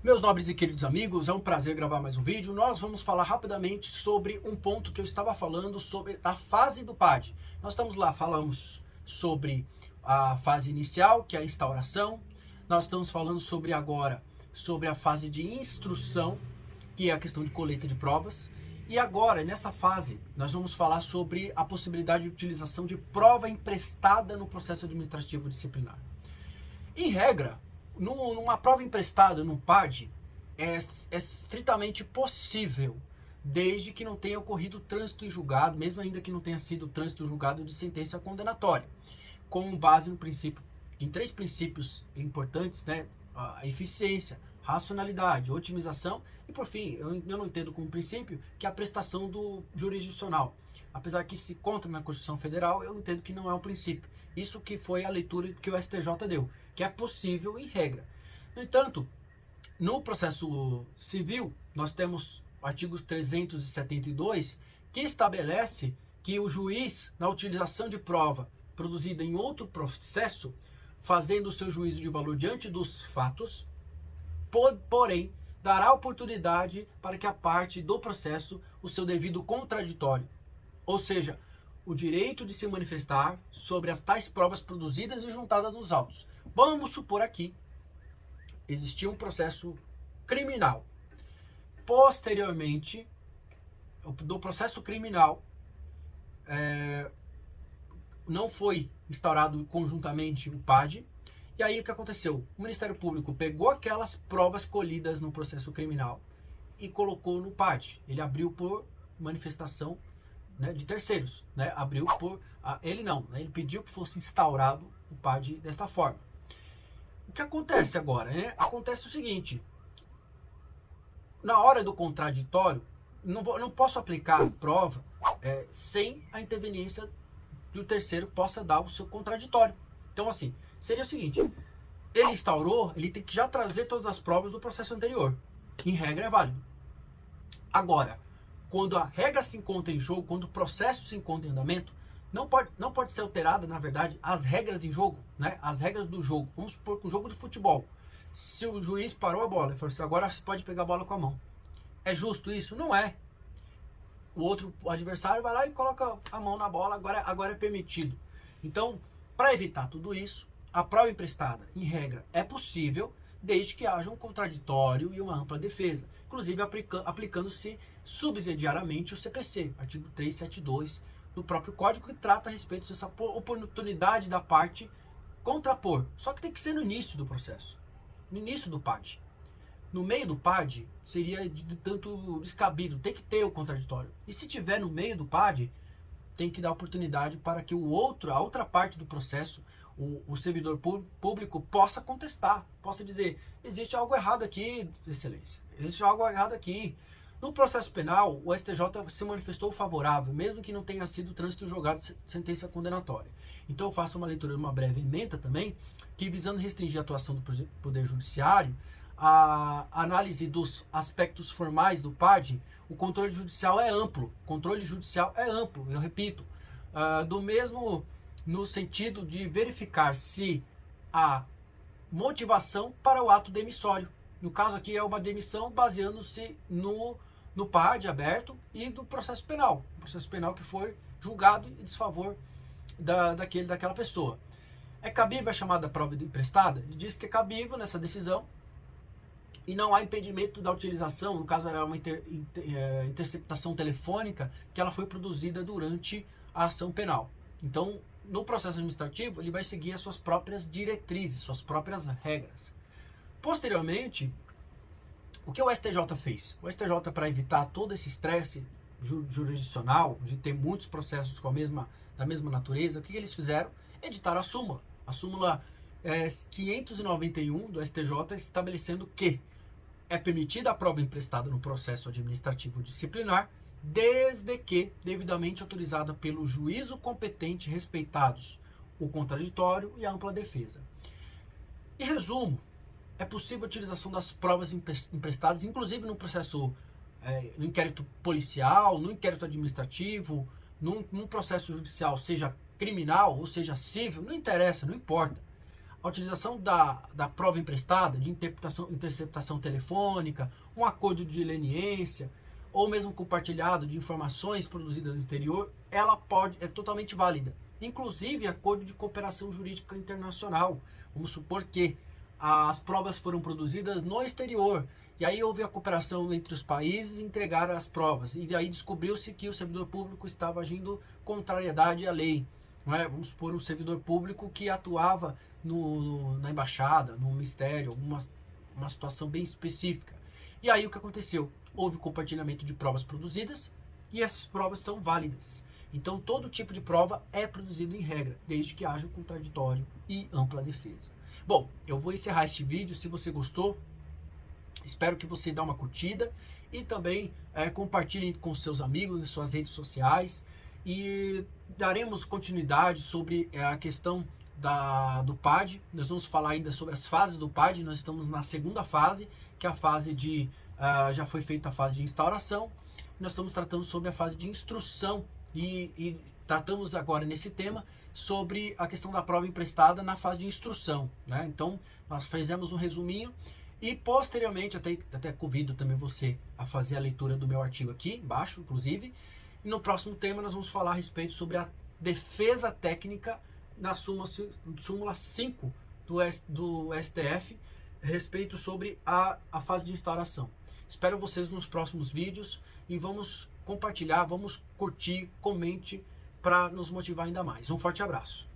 Meus nobres e queridos amigos, é um prazer gravar mais um vídeo. Nós vamos falar rapidamente sobre um ponto que eu estava falando sobre a fase do PAD. Nós estamos lá, falamos sobre a fase inicial, que é a instauração. Nós estamos falando sobre agora, sobre a fase de instrução, que é a questão de coleta de provas. E agora, nessa fase, nós vamos falar sobre a possibilidade de utilização de prova emprestada no processo administrativo disciplinar. Em regra, numa prova emprestada, num PAD, é estritamente possível, desde que não tenha ocorrido trânsito em julgado, mesmo ainda que não tenha sido trânsito julgado de sentença condenatória, com base no princípio, em três princípios importantes, né? A eficiência, racionalidade, otimização e, por fim, eu não entendo como princípio que é a prestação do jurisdicional. Apesar que se encontra na Constituição Federal, eu entendo que não é um princípio. Isso que foi a leitura que o STJ deu, que é possível em regra. No entanto, no processo civil, nós temos o artigo 372, que estabelece que o juiz, na utilização de prova produzida em outro processo, fazendo o seu juízo de valor diante dos fatos, porém, dará oportunidade para que a parte do processo o seu devido contraditório, ou seja, o direito de se manifestar sobre as tais provas produzidas e juntadas nos autos. Vamos supor aqui, existia um processo criminal. Posteriormente, do processo criminal, não foi instaurado conjuntamente o PAD. E aí o que aconteceu? O Ministério Público pegou aquelas provas colhidas no processo criminal e colocou no PAD. Ele abriu por manifestação, né, de terceiros, né? Abriu por ele não, né? Ele pediu que fosse instaurado o PAD desta forma. O que acontece agora, né? Acontece o seguinte: na hora do contraditório, não posso aplicar a prova sem a interveniência do terceiro possa dar o seu contraditório. Então, assim, seria o seguinte: ele instaurou, ele tem que já trazer todas as provas do processo anterior. Em regra é válido. Agora, quando a regra se encontra em jogo, quando o processo se encontra em andamento, não pode ser alterada, na verdade, as regras em jogo, né? As regras do jogo. Vamos supor que um jogo de futebol, se o juiz parou a bola e falou assim, agora você pode pegar a bola com a mão. É justo isso? Não é. O adversário vai lá e coloca a mão na bola, agora é permitido. Então, para evitar tudo isso, a prova emprestada, em regra, é possível, desde que haja um contraditório e uma ampla defesa, inclusive aplicando-se subsidiariamente o CPC, artigo 372 do próprio Código, que trata a respeito dessa oportunidade da parte contrapor. Só que tem que ser no início do processo, no início do PAD. No meio do PAD, seria de tanto descabido, tem que ter o contraditório. E se tiver no meio do PAD, tem que dar oportunidade para que a outra parte do processo, o servidor público possa contestar, possa dizer, existe algo errado aqui, excelência, existe algo errado aqui. No processo penal, o STJ se manifestou favorável, mesmo que não tenha sido trânsito julgado de sentença condenatória. Então eu faço uma leitura de uma breve emenda também, que visando restringir a atuação do Poder Judiciário, a análise dos aspectos formais do PAD, o controle judicial é amplo. Controle judicial é amplo, eu repito. Do mesmo no sentido de verificar se há motivação para o ato demissório. No caso aqui é uma demissão baseando-se no PAD aberto e do processo penal. O processo penal que foi julgado em desfavor daquela pessoa. É cabível a chamada prova emprestada? Ele diz que é cabível nessa decisão, e não há impedimento da utilização, no caso era uma interceptação telefônica, que ela foi produzida durante a ação penal. Então, no processo administrativo, ele vai seguir as suas próprias diretrizes, suas próprias regras. Posteriormente, o que o STJ fez? O STJ, para evitar todo esse estresse jurisdicional, de ter muitos processos da mesma natureza, o que eles fizeram? Editaram a súmula. A súmula 591 do STJ, estabelecendo que é permitida a prova emprestada no processo administrativo disciplinar, desde que devidamente autorizada pelo juízo competente, respeitados o contraditório e a ampla defesa. Em resumo, é possível a utilização das provas emprestadas, inclusive no processo, no inquérito policial, no inquérito administrativo, num processo judicial, seja criminal ou seja civil, não interessa, não importa. a utilização da prova emprestada, de interceptação telefônica, um acordo de leniência, ou mesmo compartilhado de informações produzidas no exterior, ela é totalmente válida. Inclusive acordo de cooperação jurídica internacional. Vamos supor que as provas foram produzidas no exterior, e aí houve a cooperação entre os países e entregaram as provas, e aí descobriu-se que o servidor público estava agindo contrariedade à lei. Não é? Vamos supor um servidor público que atuava na embaixada, no ministério, uma situação bem específica. E aí o que aconteceu? Houve compartilhamento de provas produzidas, e essas provas são válidas. Então todo tipo de prova é produzido em regra, desde que haja o contraditório e ampla defesa. Bom, eu vou encerrar este vídeo. Se você gostou, espero que você dê uma curtida e também compartilhe com seus amigos em suas redes sociais, e daremos continuidade sobre a questão do PAD. Nós vamos falar ainda sobre as fases do PAD. Nós estamos na segunda fase, que é a fase de já foi feita a fase de instauração. Nós estamos tratando sobre a fase de instrução e tratamos agora nesse tema sobre a questão da prova emprestada na fase de instrução, né? Então nós fizemos um resuminho e posteriormente até convido também você a fazer a leitura do meu artigo aqui embaixo, inclusive. E no próximo tema nós vamos falar a respeito sobre a defesa técnica na súmula 5 do STF, a respeito sobre a fase de instauração. Espero vocês nos próximos vídeos e vamos compartilhar, vamos curtir, comente para nos motivar ainda mais. Um forte abraço.